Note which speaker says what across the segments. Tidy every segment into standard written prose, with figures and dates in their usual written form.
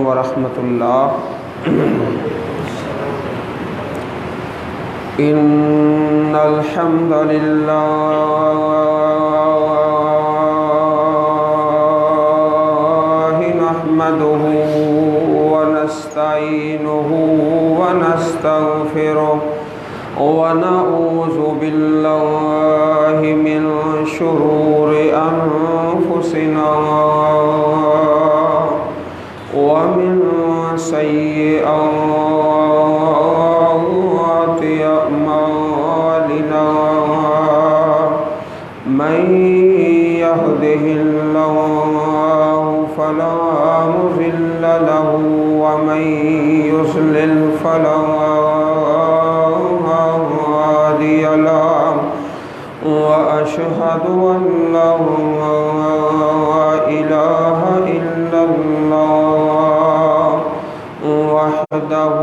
Speaker 1: ورحمۃ اللہ۔ ان الحمد للہ نحمده ونستعینه ونستغفره ونعوذ باللہ من شرور انفسنا ومن سیئات اعمالنا من يهده الله فلا مضل له ومن يضلل فلا هادي له وأشهد أن لا إله إلا الله وحده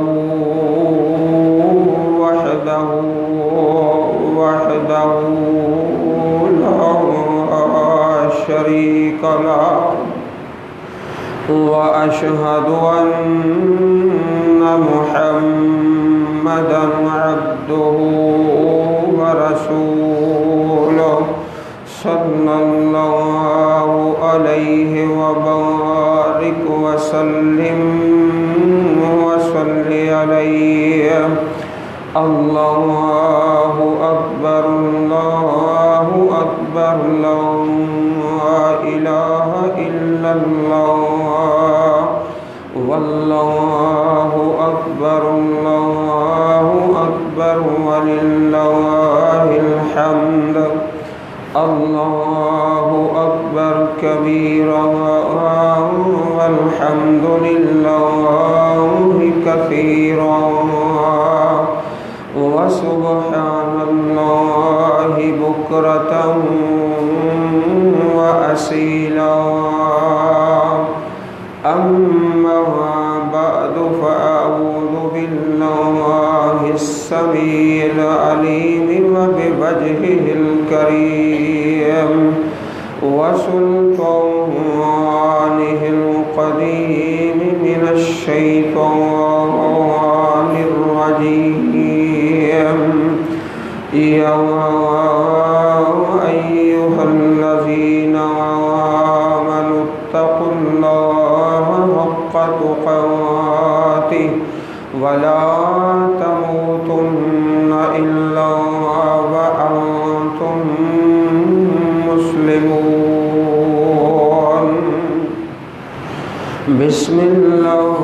Speaker 1: لا شريك له وأشهد أن محمدا عبده ورسوله صلى الله عليه وبارك وسلم عليه الله أكبر الله أكبر لا إله إلا الله والله أكبر الله أكبر ولله الحمد الله أكبر كبيرا والحمد لله كثيرا وسبحان الله بكرة وأصيلا أما بعد فأعوذ بالله السميع العليم وبوجهه الكريم وسلطانه القديم من الشيطان الرجيم يا أيها الذين آمنوا اتقوا الله حق تقاته ولا تموتن إلا وأنتم مسلمون بسم الله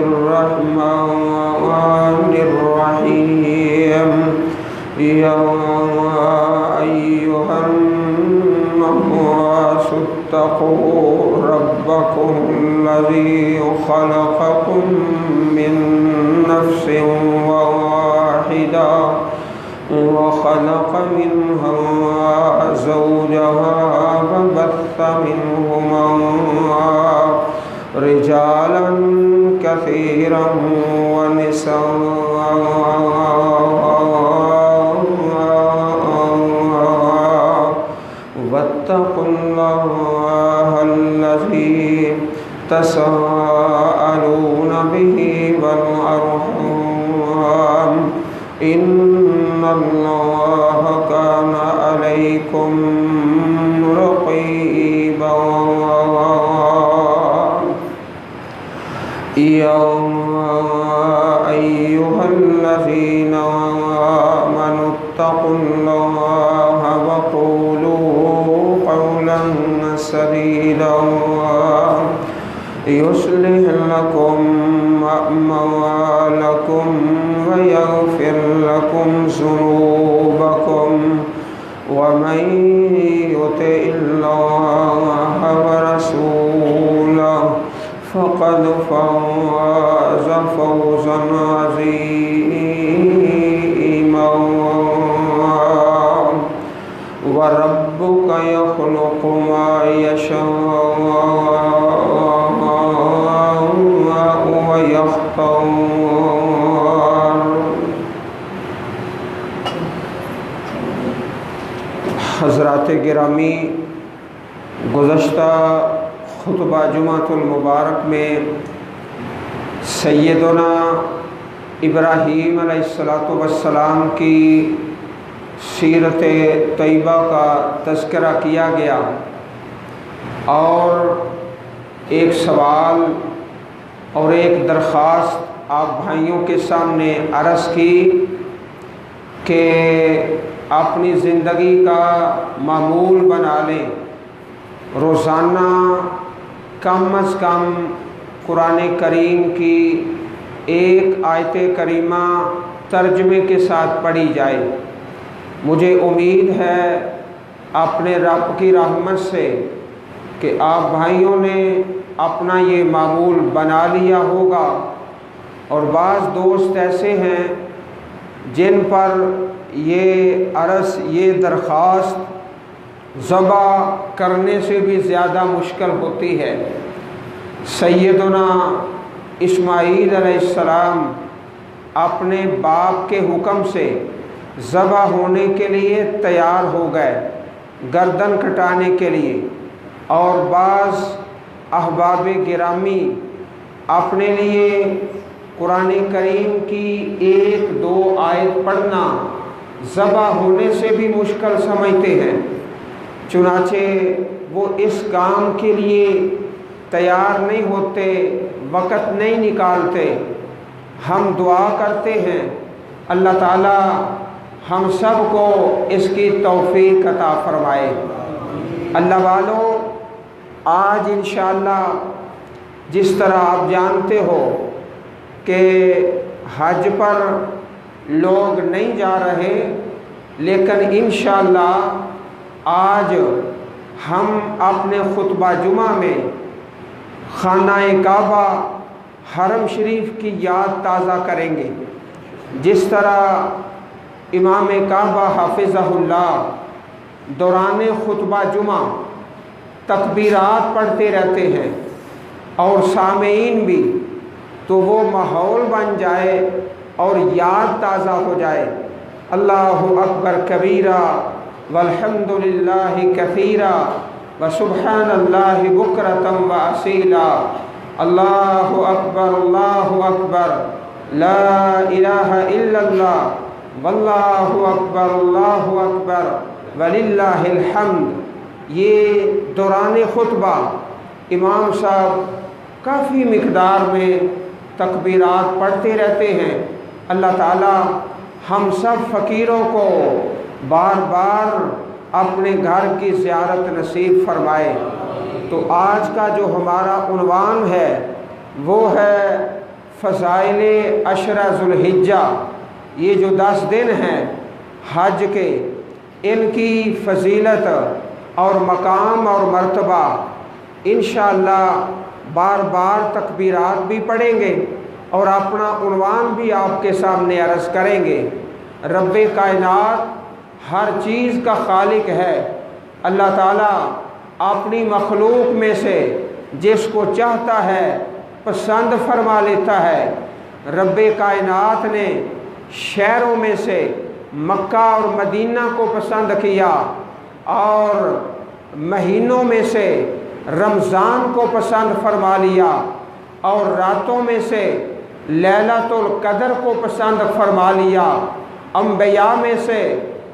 Speaker 1: الرحمن الرحيم يا أيها الناس اتقوا ربكم الذي خلقكم من نفس واحدة وخلق منها زوجها وبث منهما رجالا كثيرا ونساء واتقوا الله الذي تساءلون به والأرحام إن الله كان عليكم رقيبا يا أيها الذين آمنوا اتقوا الله وقولوا قولا سديدا يصلح لكم أعمالكم ويغفر لكم ذنوبكم ومن يطع الله ورسوله فقد فاز فوزا عظيما وربك يخلق ما يشاء ويختار
Speaker 2: حضرات گرامی، گزشتہ
Speaker 1: خطبہ جمعۃ المبارک میں سیدنا ابراہیم علیہ السلام کی سیرت طیبہ کا تذکرہ کیا گیا اور ایک سوال اور ایک درخواست آپ بھائیوں کے سامنے عرض کی کہ اپنی زندگی کا معمول بنا لیں، روزانہ کم از کم قرآن کریم کی ایک آیت کریمہ ترجمے کے ساتھ پڑھی جائے۔ مجھے امید ہے اپنے رب کی رحمت سے کہ آپ بھائیوں نے اپنا یہ معمول بنا لیا ہوگا، اور بعض دوست ایسے ہیں جن پر یہ عرض، یہ درخواست ذبح کرنے سے بھی زیادہ مشکل ہوتی ہے۔ سیدنا اسماعیل علیہ السلام اپنے باپ کے حکم سے ذبح ہونے کے لیے تیار ہو گئے، گردن کٹانے کے لیے، اور بعض احباب گرامی اپنے لیے قرآن کریم کی ایک دو آیت پڑھنا ذبح ہونے سے بھی مشکل سمجھتے ہیں، چنانچہ وہ اس کام کے لیے تیار نہیں ہوتے، وقت نہیں نکالتے۔ ہم دعا کرتے ہیں اللہ تعالی ہم سب کو اس کی توفیق عطا فرمائے۔ اللہ والو، آج انشاءاللہ جس طرح آپ جانتے ہو کہ حج پر لوگ نہیں جا رہے، لیکن انشاءاللہ آج ہم اپنے خطبہ جمعہ میں خانہ کعبہ حرم شریف کی یاد تازہ کریں گے۔ جس طرح امام کعبہ حافظہ اللہ دوران خطبہ جمعہ تکبیرات پڑھتے رہتے ہیں اور سامعین بھی، تو وہ ماحول بن جائے اور یاد تازہ ہو جائے۔ اللہ اکبر کبیرہ والحمد للہ کثیرہ وسبحان اللہ بکرۃ واصیلا، اللہ اکبر لا الہ الا اللہ واللہ اکبر وللہ الحمد۔ یہ دوران خطبہ امام صاحب کافی مقدار میں تکبیرات پڑھتے رہتے ہیں۔ اللہ تعالی ہم سب فقیروں کو بار بار اپنے گھر کی زیارت نصیب فرمائے۔ تو آج کا جو ہمارا عنوان ہے وہ ہے فضائل عشرہ ذو الحجہ۔ یہ جو 10 دن ہیں حج کے، ان کی فضیلت اور مقام اور مرتبہ انشاءاللہ بار بار تکبیرات بھی پڑھیں گے اور اپنا عنوان بھی آپ کے سامنے عرض کریں گے۔ رب کائنات ہر چیز کا خالق ہے۔ اللہ تعالیٰ اپنی مخلوق میں سے جس کو چاہتا ہے پسند فرما لیتا ہے۔ رب کائنات نے شہروں میں سے مکہ اور مدینہ کو پسند کیا، اور مہینوں میں سے رمضان کو پسند فرما لیا، اور راتوں میں سے لیلۃ القدر کو پسند فرما لیا۔ انبیاء میں سے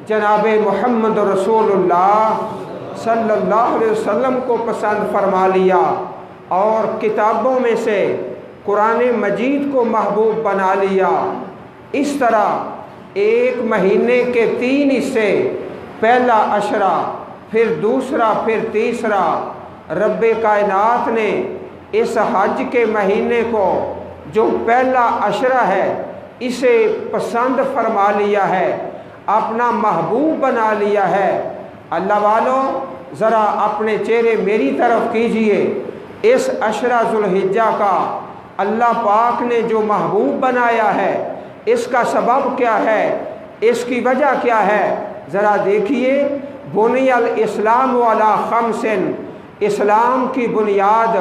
Speaker 1: جناب محمد رسول اللہ صلی اللہ علیہ وسلم کو پسند فرما لیا، اور کتابوں میں سے قرآن مجید کو محبوب بنا لیا۔ اس طرح ایک مہینے کے 3 حصے، پہلا عشرہ، پھر دوسرا، پھر تیسرا، رب کائنات نے اس حج کے مہینے کو جو پہلا عشرہ ہے اسے پسند فرما لیا ہے، اپنا محبوب بنا لیا ہے۔ اللہ والو، ذرا اپنے چہرے میری طرف کیجئے۔ اس عشرہ ذو الحجہ کا اللہ پاک نے جو محبوب بنایا ہے، اس کا سبب کیا ہے، اس کی وجہ کیا ہے؟ ذرا دیکھیے۔ بنی الاسلام علی 5، اسلام کی بنیاد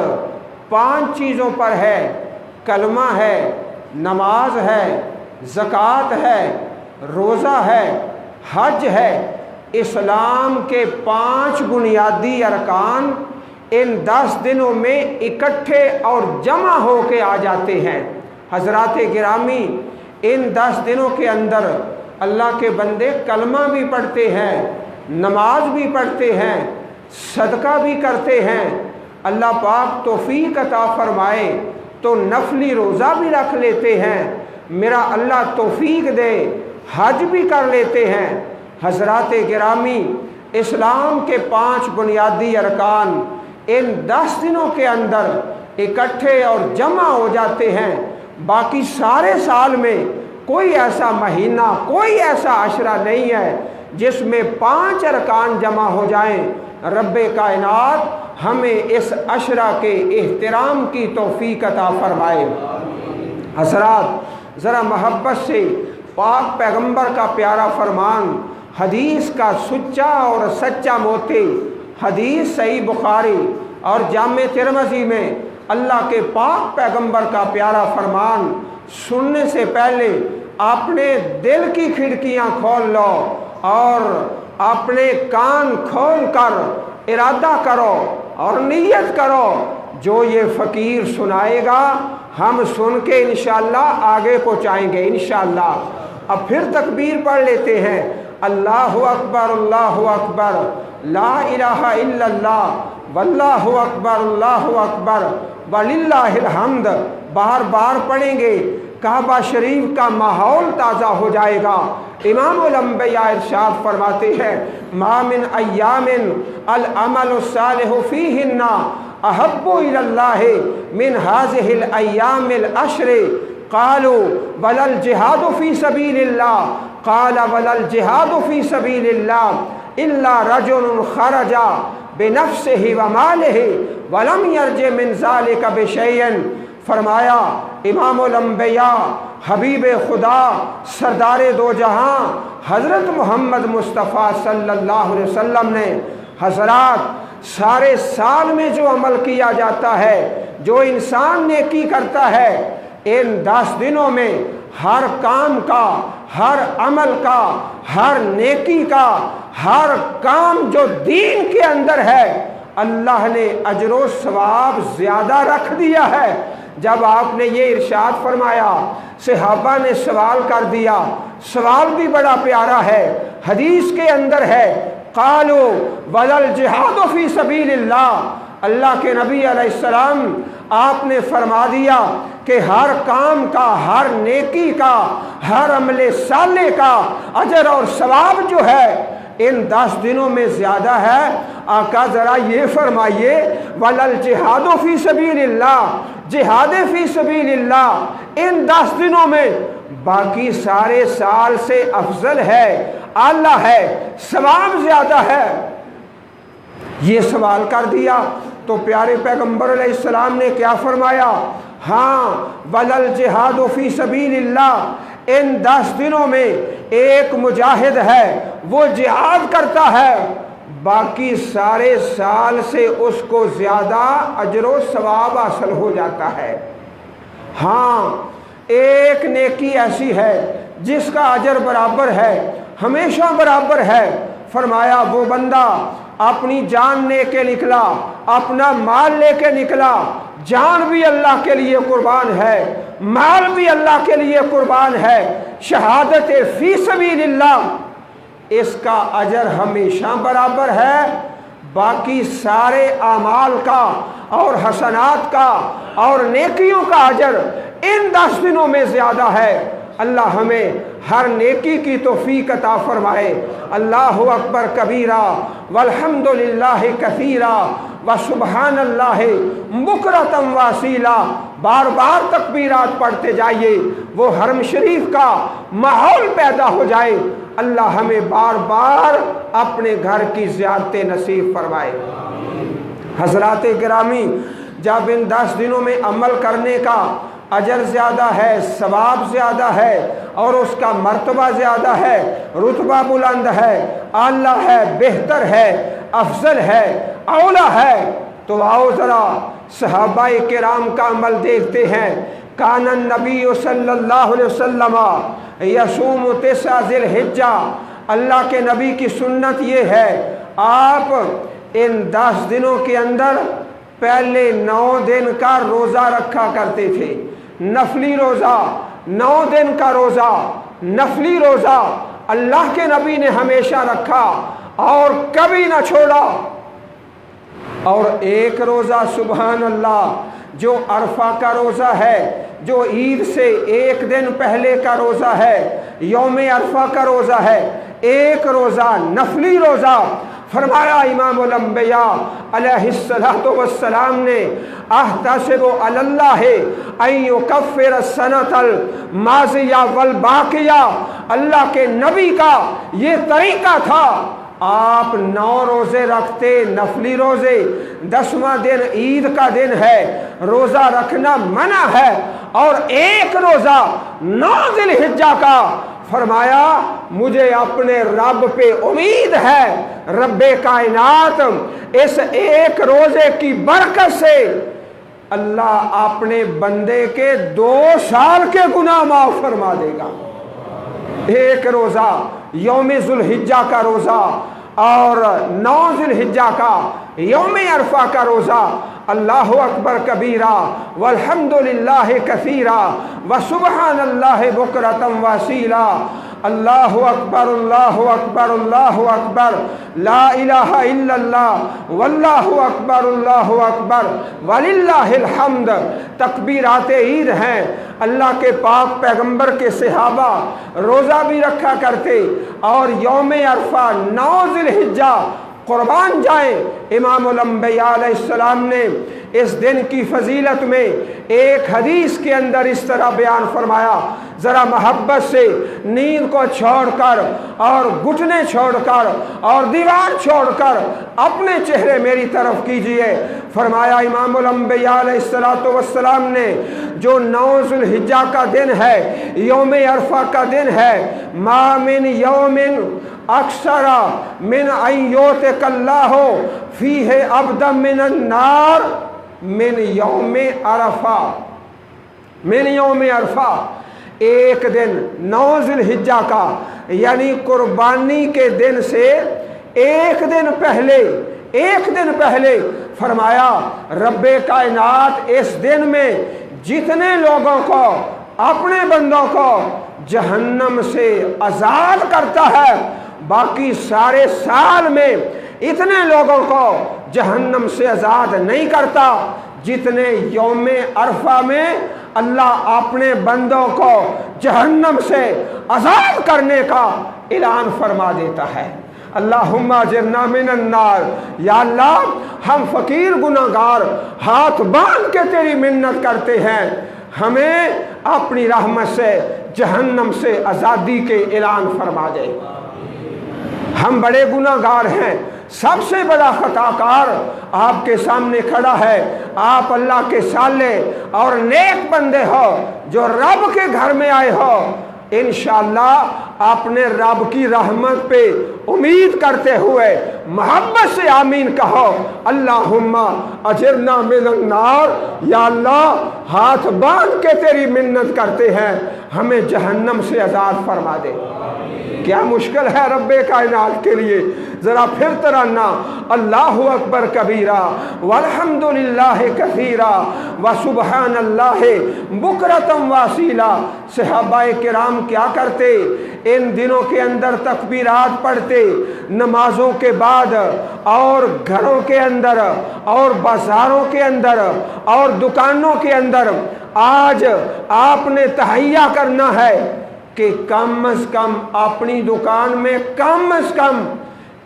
Speaker 1: 5 چیزوں پر ہے۔ کلمہ ہے، نماز ہے، زکوٰۃ ہے، روزہ ہے، حج ہے۔ اسلام کے 5 بنیادی ارکان ان 10 دنوں میں اکٹھے اور جمع ہو کے آ جاتے ہیں۔ حضرات گرامی، ان 10 دنوں کے اندر اللہ کے بندے کلمہ بھی پڑھتے ہیں، نماز بھی پڑھتے ہیں، صدقہ بھی کرتے ہیں۔ اللہ پاک توفیق عطا فرمائے تو نفلی روزہ بھی رکھ لیتے ہیں، میرا اللہ توفیق دے حج بھی کر لیتے ہیں۔ حضرات گرامی، اسلام کے 5 بنیادی ارکان ان 10 دنوں کے اندر اکٹھے اور جمع ہو جاتے ہیں۔ باقی سارے سال میں کوئی ایسا مہینہ، کوئی ایسا عشرہ نہیں ہے جس میں 5 ارکان جمع ہو جائیں۔ رب کائنات ہمیں اس عشرہ کے احترام کی توفیق عطا فرمائے۔ حضرات ذرا محبت سے پاک پیغمبر کا پیارا فرمان، حدیث کا سچا اور سچا موتی، حدیث صحیح بخاری اور جامع ترمذی میں اللہ کے پاک پیغمبر کا پیارا فرمان سننے سے پہلے اپنے دل کی کھڑکیاں کھول لو اور اپنے کان کھول کر ارادہ کرو اور نیت کرو، جو یہ فقیر سنائے گا ہم سن کے انشاءاللہ آگے پہنچائیں گے انشاءاللہ۔ اب پھر تکبیر پڑھ لیتے ہیں، اللہ اکبر اللہ اکبر لا الہ الا اللہ واللہ اکبر اللہ اکبر وللہ الحمد۔ بار بار پڑھیں گے، کعبہ شریف کا ماحول تازہ ہو جائے گا۔ امام الانبیاء ارشاد فرماتے ہیں، ما من ایام العمل الصالح فیہن احب الی اللہ من هذه الایام العشر قالوا ولا الجہاد فی سبیل اللہ قال ولا الجہاد فی سبیل اللہ الا رجل خرج بنفسہ ومالہ ولم یرجع من ذلک بشیء۔ فرمایا امام الانبیاء حبیب خدا سردار دو جہاں حضرت محمد مصطفیٰ صلی اللہ علیہ وسلم نے، حضرات سارے سال میں جو عمل کیا جاتا ہے، جو انسان نیکی کرتا ہے، ان 10 دنوں میں ہر کام کا، ہر عمل کا، ہر نیکی کا، ہر کام جو دین کے اندر ہے، اللہ نے اجر و ثواب زیادہ رکھ دیا ہے۔ جب آپ نے یہ ارشاد فرمایا، صحابہ نے سوال کر دیا، سوال بھی بڑا پیارا ہے، حدیث کے اندر ہے، قالوا ولا الجہاد فی سبیل اللہ۔ اللہ کے نبی علیہ السلام آپ نے فرما دیا کہ ہر کام کا، ہر نیکی کا، ہر عمل صالح کا اجر اور ثواب جو ہے ان 10 دنوں میں زیادہ ہے۔ آقا ذرا یہ فرمائیے، ولا الجہاد فی سبیل اللہ، جہاد فی سبیل اللہ ان 10 دنوں میں باقی سارے سال سے افضل ہے، اعلیٰ ہے، ثواب زیادہ ہے۔ یہ سوال کر دیا تو پیارے پیغمبر علیہ السلام نے کیا فرمایا؟ ہاں، ولا الجہاد فی سبیل اللہ، ان 10 دنوں میں ایک مجاہد ہے، وہ جہاد کرتا ہے، باقی سارے سال سے اس کو زیادہ اجر و ثواب حاصل ہو جاتا ہے۔ ہاں، ایک نیکی ایسی ہے جس کا اجر برابر ہے، ہمیشہ برابر ہے۔ فرمایا وہ بندہ اپنی جان لے کے نکلا، اپنا مال لے کے نکلا، جان بھی اللہ کے لیے قربان ہے، مال بھی اللہ کے لیے قربان ہے، شہادت فی سبیل اللہ، اس کا اجر ہمیشہ برابر ہے، باقی سارے اعمال کا اور حسنات کا اور نیکیوں کا اجر ان 10 دنوں میں زیادہ ہے۔ اللہ ہمیں ہر نیکی کی توفیق عطا فرمائے۔ اللہ اکبر کبیرہ والحمد للہ کثیرہ وسبحان اللہ بکرۃ واصیلا۔ بار بار تکبیرات پڑھتے جائیے، وہ حرم شریف کا ماحول پیدا ہو جائے۔ اللہ ہمیں بار بار اپنے گھر کی زیارتیں نصیب فرمائے۔ حضرات گرامی، جب ان 10 دنوں میں عمل کرنے کا اجر زیادہ ہے، ثواب زیادہ ہے اور اس کا مرتبہ زیادہ ہے، رتبہ بلند ہے، اعلیٰ ہے، بہتر ہے، افضل ہے، اولیٰ ہے، تو آؤ ذرا صحابہ کرام کا عمل دیکھتے ہیں۔ کان النبی صلی اللہ علیہ وسلم یصوم 9 ذی الحجہ، اللہ کے نبی کی سنت یہ ہے، آپ ان 10 دنوں کے اندر پہلے 9 دن کا روزہ رکھا کرتے تھے، نفلی روزہ، 9 دن کا روزہ، نفلی روزہ اللہ کے نبی نے ہمیشہ رکھا اور کبھی نہ چھوڑا۔ اور ایک روزہ سبحان اللہ جو عرفہ کا روزہ ہے، جو عید سے 1 دن پہلے کا روزہ ہے، یوم عرفہ کا روزہ ہے، ایک روزہ نفلی روزہ۔ فرمایا امام الانبیاء علیہ السلام نے احتسب علی اللہ ان یکفر السنۃ الماضیہ والباقیہ، اللہ کے نبی کا یہ طریقہ تھا، آپ 9 روزے رکھتے نفلی روزے، 10واں دن عید کا دن ہے، روزہ رکھنا منع ہے، اور ایک روزہ 9 ذی الحجہ کا، فرمایا مجھے اپنے رب پہ امید ہے، رب کائنات اس ایک روزے کی برکت سے اللہ اپنے بندے کے 2 سال کے گناہ معاف فرما دے گا۔ ایک روزہ یوم ذی الحجہ کا روزہ اور 9 ذی الحجہ کا یوم عرفہ کا روزہ، اللہ اکبر کبیرہ والحمد للہ کثیرہ وسبحان اللہ بکرۃ واصیلا، اللہ اکبر اللہ اکبر اللہ اکبر لا الہ الا اللہ واللہ اکبر اللہ اکبر وللہ الحمد۔ تکبیرات عید ہیں۔ اللہ کے پاک پیغمبر کے صحابہ روزہ بھی رکھا کرتے اور یوم عرفہ 9 ذی الحجہ قربان جائیں۔ امام الانبیاء علیہ السلام نے اس دن کی فضیلت میں ایک حدیث کے اندر اس طرح بیان فرمایا، ذرا محبت سے نیند کو چھوڑ کر اور گھٹنے چھوڑ کر اور دیوار چھوڑ کر اپنے چہرے میری طرف کیجئے۔ فرمایا امام الانبیاء علیہ السلام نے جو 9 ذی الحجہ کا دن ہے، یوم عرفہ کا دن ہے، ما من یوم اکثر من ان یؤتک اللہ فیہ عبدا من النار من یوم عرفہ، من یوم عرفہ، ایک دن 9 ذی الحجہ کا یعنی قربانی کے دن سے ایک دن پہلے فرمایا رب کائنات اس دن میں جتنے لوگوں کو، اپنے بندوں کو جہنم سے آزاد کرتا ہے، باقی سارے سال میں اتنے لوگوں کو جہنم سے آزاد نہیں کرتا جتنے یوم عرفہ میں اللہ اپنے بندوں کو جہنم سے آزاد کرنے کا اعلان فرما دیتا ہے۔ اللہم اجرنا من النار، یا اللہ ہم فقیر گناہگار ہاتھ باندھ کے تیری منت کرتے ہیں، ہمیں اپنی رحمت سے جہنم سے آزادی کے اعلان فرما دے۔ ہم بڑے گناہگار ہیں، سب سے بڑا خطا کار آپ کے سامنے کھڑا ہے، آپ اللہ کے صالح اور نیک بندے ہو جو رب کے گھر میں آئے ہو، انشاءاللہ اپنے رب کی رحمت پہ امید کرتے ہوئے محبت سے آمین کہو، اللہم اجرنا من النار، یا اللہ ہاتھ باندھ کے تیری منت کرتے ہیں ہمیں جہنم سے آزاد فرما دے۔ کیا مشکل ہے رب کائنات کے لیے، ذرا پھر ترانہ اللہ اکبر کبیرہ والحمد للہ کثیرہ وسبحان اللہ بکرۃ واصیلا۔ صحابہ کرام کیا کرتے، ان دنوں کے اندر تکبیرات پڑھتے، نمازوں کے بعد اور گھروں کے اندر اور بازاروں کے اندر اور دکانوں کے اندر۔ آج آپ نے تہیہ کرنا ہے کہ کم از کم اپنی دکان میں کم از کم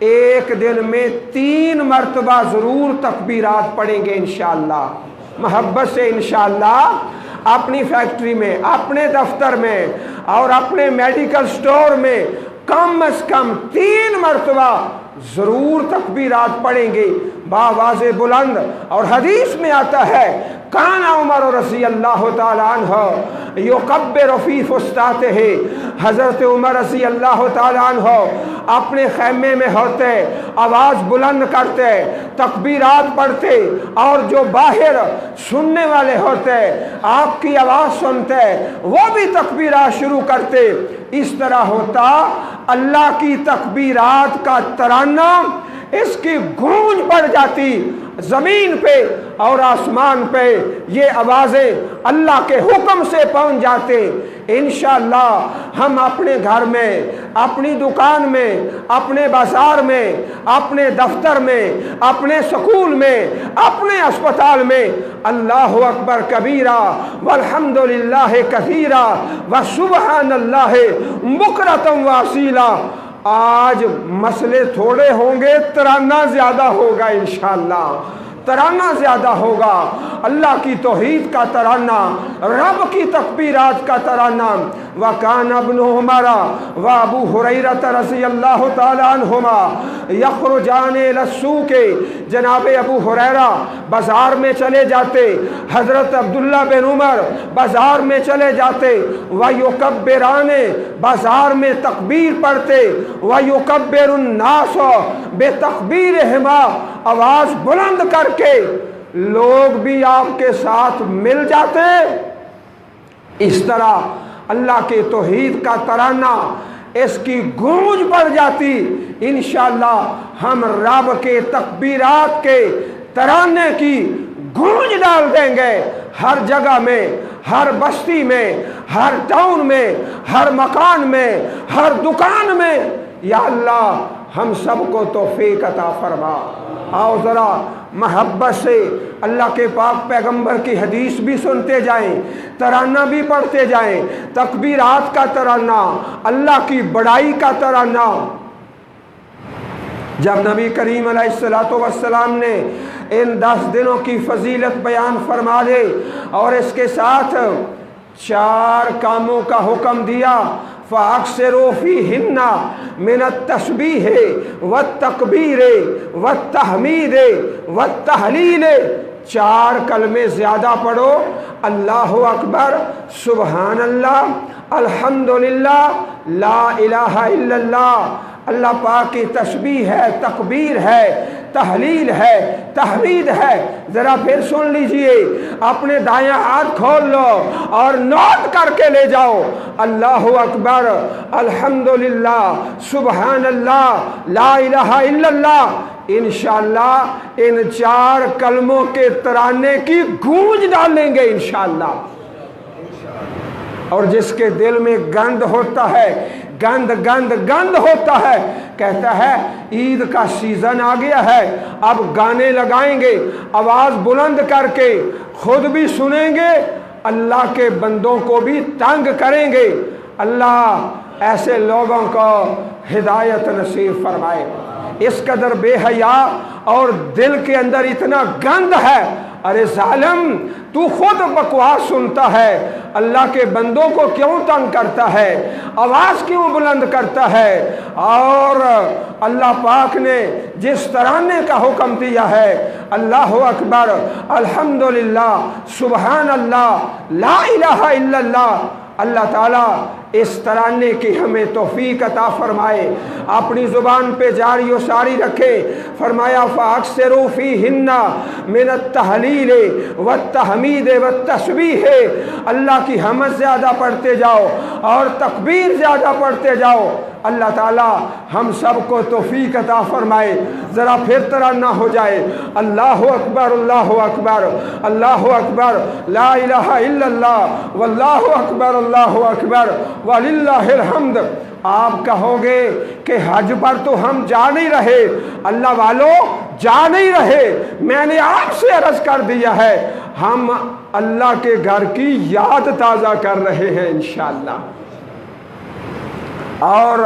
Speaker 1: ایک دن میں 3 مرتبہ ضرور تکبیرات پڑھیں گے انشاءاللہ، محبت سے انشاءاللہ۔ اپنی فیکٹری میں، اپنے دفتر میں اور اپنے میڈیکل سٹور میں کم از کم 3 مرتبہ ضرور تکبیرات پڑھیں گے بآواز بلند۔ اور حدیث میں آتا ہے کان عمر رضی اللہ تعالیٰ عنہ یکبر فی فسطاطہ، حضرت عمر رضی اللہ تعالیٰ عنہ اپنے خیمے میں ہوتے، آواز بلند کرتے، تکبیرات پڑھتے، اور جو باہر سننے والے ہوتے آپ کی آواز سنتے وہ بھی تکبیرات شروع کرتے۔ اس طرح ہوتا اللہ کی تکبیرات کا ترانہ اس کی گونج پڑ جاتی زمین پہ اور آسمان پہ، یہ آوازیں اللہ کے حکم سے پہنچ جاتے۔ انشاءاللہ ہم اپنے گھر میں، اپنی دکان میں، اپنے بازار میں، اپنے دفتر میں، اپنے سکول میں، اپنے اسپتال میں اللہ اکبر کبیرہ والحمد للہ کثیرہ وسبحان اللہ بکرۃ واصیلا، آج مسئلے تھوڑے ہوں گے، ترانہ زیادہ ہوگا انشاءاللہ، ترانہ زیادہ ہوگا، اللہ کی توحید کا ترانہ، رب کی تکبیرات کا ترانہ۔ وَكَانَ ابْنُ عُمَرَ وَأَبُو هُرَيْرَةَ رضی اللہ تعالی عنہما یخرجان الی السوق، جناب ابو ہریرہ بازار میں چلے جاتے، حضرت عبداللہ بن عمر بازار میں چلے جاتے، وَيُكَبِّرَانِ بازار میں تکبیر پڑھتے، وَيُكَبِّرُ النَّاسُ بِتَكْبِيرِهِمَا آواز بلند کر کے لوگ بھی آپ کے ساتھ مل جاتے۔ اس طرح اللہ کے توحید کا ترانہ اس کی گونج پڑ جاتی۔ انشاءاللہ ہم رب کے تکبیرات کے ترانے کی گونج ڈال دیں گے، ہر جگہ میں، ہر بستی میں، ہر ٹاؤن میں، ہر مکان میں، ہر دکان میں۔ یا اللہ ہم سب کو توفیق عطا فرما۔ آؤ ذرا محبت سے اللہ کے پاک پیغمبر کی حدیث بھی سنتے جائیں، ترانہ بھی پڑھتے جائیں، تکبیرات کا ترانہ، اللہ کی بڑائی کا ترانہ۔ جب نبی کریم علیہ السلام نے ان 10 دنوں کی فضیلت بیان فرما دے اور اس کے ساتھ 4 کاموں کا حکم دیا، فَأَكْثِرُوا فِيهِنَّ مِنَ التَّسْبِيحِ وَالتَّكْبِيرِ وَالتَّحْمِيدِ وَالتَّهْلِيلِ، 4 کلمے زیادہ پڑھو، اللہ اکبر، سبحان اللہ، الحمدللہ، لا الہ الا اللہ۔ اللہ پاک کی تسبیح ہے، تکبیر ہے، تحلیل ہے، تحمید ہے۔ ذرا پھر سن لیجئے، اپنے دائیں ہاتھ کھول لو اور نوٹ کر کے لے جاؤ، اللہ اکبر، الحمدللہ، سبحان اللہ، لا الہ الا اللہ۔ انشاءاللہ ان 4 کلموں کے ترانے کی گونج ڈالیں گے انشاءاللہ۔ اور جس کے دل میں گند ہوتا ہے، گند ہوتا ہے، کہتا ہے عید کا سیزن آ گیا ہے، اب گانے لگائیں گے، آواز بلند کر کے خود بھی سنیں گے، اللہ کے بندوں کو بھی تنگ کریں گے۔ اللہ ایسے لوگوں کو ہدایت نصیب فرمائے۔ اس قدر بے حیا اور دل کے اندر اتنا گند ہے، ارے ظالم تو خود بکواس سنتا ہے، اللہ کے بندوں کو کیوں تنگ کرتا ہے، آواز کیوں بلند کرتا ہے؟ اور اللہ پاک نے جس ترانے کا حکم دیا ہے، اللہ اکبر، الحمدللہ، سبحان اللہ، لا الہ الا اللہ، اللہ تعالیٰ اس ترانے کی ہمیں توفیق عطا فرمائے، اپنی زبان پہ جاری و ساری رکھے۔ فرمایا فَأَكْثِرُوا فِيهِنَّ مِنَ التَّحْلِيلِ وَالتَّحْمِيدِ وَالتَّسْبِيحِ، اللہ کی حمد زیادہ پڑھتے جاؤ اور تکبیر زیادہ پڑھتے جاؤ۔ اللہ تعالیٰ ہم سب کو توفیق عطا فرمائے۔ ذرا پھر ترانہ ہو جائے، اللہ اکبر، اللہ اکبر، اللہ اکبر، لا الہ الا اللہ، واللہ اکبر، اللہ اکبر، وللہ الحمد۔ آپ کہو گے کہ حج پر تو ہم جا نہیں رہے، اللہ والوں جا نہیں رہے، میں نے آپ سے عرض کر دیا ہے، ہم اللہ کے گھر کی یاد تازہ کر رہے ہیں انشاءاللہ۔ اور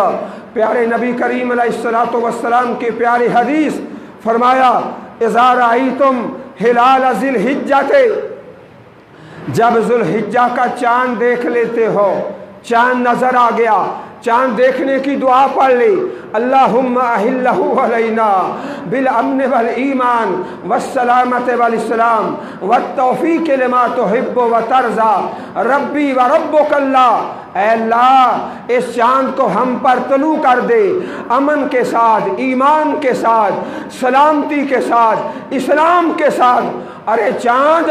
Speaker 1: پیارے نبی کریم علیہ السلام کی پیاری حدیث، فرمایا اذا رأیتم ہلال ذی الحجہ، جب ذو الحجہ کا چاند دیکھ لیتے ہو، چاند نظر آ گیا، چاند دیکھنے کی دعا پڑھ لی، اللہم احلہ علینا بالامن والایمان والسلامت والاسلام والتوفیق لما تحب وترضى ربی وربک اللہ، اے اللہ اس چاند کو ہم پر طلوع کر دے، امن کے ساتھ، ایمان کے ساتھ، سلامتی کے ساتھ، اسلام کے ساتھ۔ ارے چاند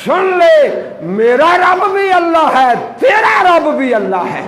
Speaker 1: سن لے، میرا رب بھی اللہ ہے، تیرا رب بھی اللہ ہے۔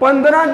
Speaker 1: 15,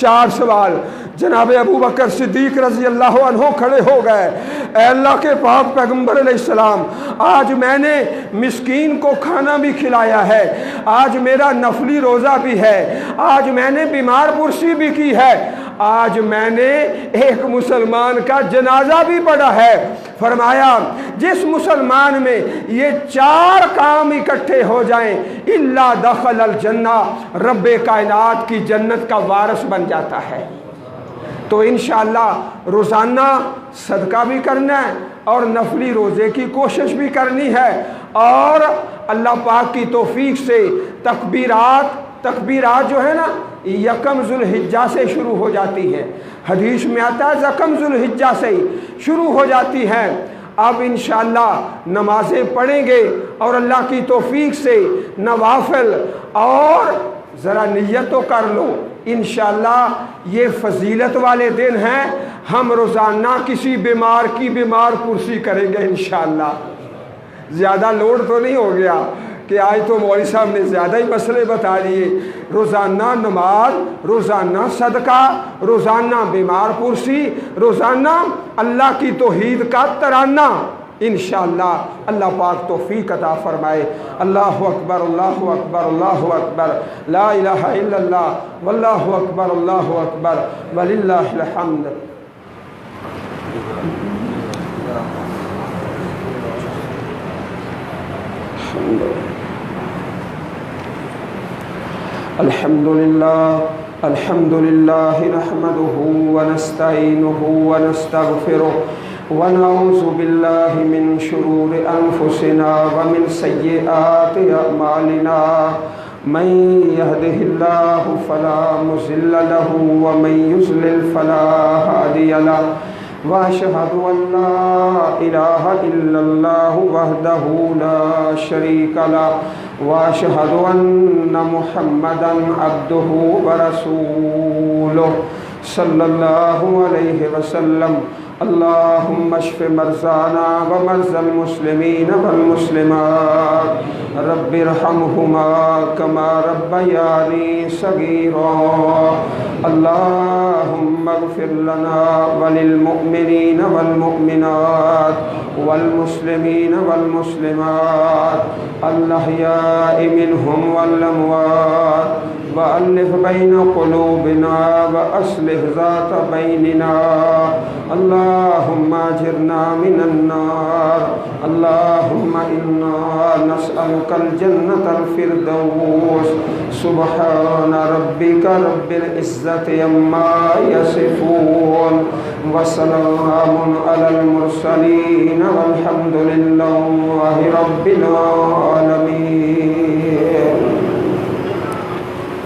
Speaker 1: 4 سوال۔ جناب ابو بکر صدیق رضی اللہ عنہ کھڑے ہو گئے، اے اللہ کے پاک پیغمبر علیہ السلام، آج میں نے مسکین کو کھانا بھی کھلایا ہے، آج میرا نفلی روزہ بھی ہے، آج میں نے بیمار پرسی بھی کی ہے، آج میں نے ایک مسلمان کا جنازہ بھی پڑھا ہے۔ فرمایا جس مسلمان میں یہ 4 کام اکٹھے ہو جائیں الا دخل الجنہ، رب کائنات کی جنت کا وارث بن جاتا ہے۔ تو انشاءاللہ روزانہ صدقہ بھی کرنا ہے اور نفلی روزے کی کوشش بھی کرنی ہے، اور اللہ پاک کی توفیق سے تکبیرات جو ہے نا یکم ذوالحجہ سے شروع ہو جاتی ہے، حدیث میں آتا ہے یکم ذوالحجہ سے شروع ہو جاتی ہے۔ اب انشاءاللہ نمازیں پڑھیں گے اور اللہ کی توفیق سے نوافل، اور ذرا نیت تو کر لو انشاءاللہ یہ فضیلت والے دن ہیں، ہم روزانہ کسی بیمار کی بیمار پرسی کریں گے انشاءاللہ۔ زیادہ لوڈ تو نہیں ہو گیا کہ آج تو مولوی صاحب نے زیادہ ہی مسئلے بتا دیے؟ روزانہ نماز، روزانہ صدقہ، روزانہ بیمار پرسی، روزانہ اللہ کی توحید کا ترانہ، انشاءاللہ اللہ پاک توفیق عطا فرمائے۔ اللہ اکبر، اللہ اکبر، اللہ اکبر، لا الہ الا اللہ، واللہ اکبر، اللہ اکبر، وللہ الحمد۔ الحمد للہ نحمده ونستعینه ونستغفره ونعوذ باللہ من شرور انفسنا ومن سیئات اعمالنا، من يهده الله فلا مضل له ومن يضلل فلا هادي له، واشهد ان لا اله الا الله وحده لا شريك له، واشهد ان محمدا عبده ورسوله صلی اللہ علیہ وسلم۔ اللہم اشف مرضانا ومرضى المسلمین والمسلمات، رب ارحمہما کما ربیانی صغیرا۔ اللہم اغفر لنا وللمؤمنین والمؤمنات والمسلمین والمسلمات الاحیاء منہم والاموات، وألف بین قلوبنا وأصلح ذات بیننا، اللہم اجرنا من النار، اللہم انا نسألک الجنة الفردوس، سبحان ربک رب العزت عما یصفون، وسلام علی المرسلین والحمد للہ رب العالمین۔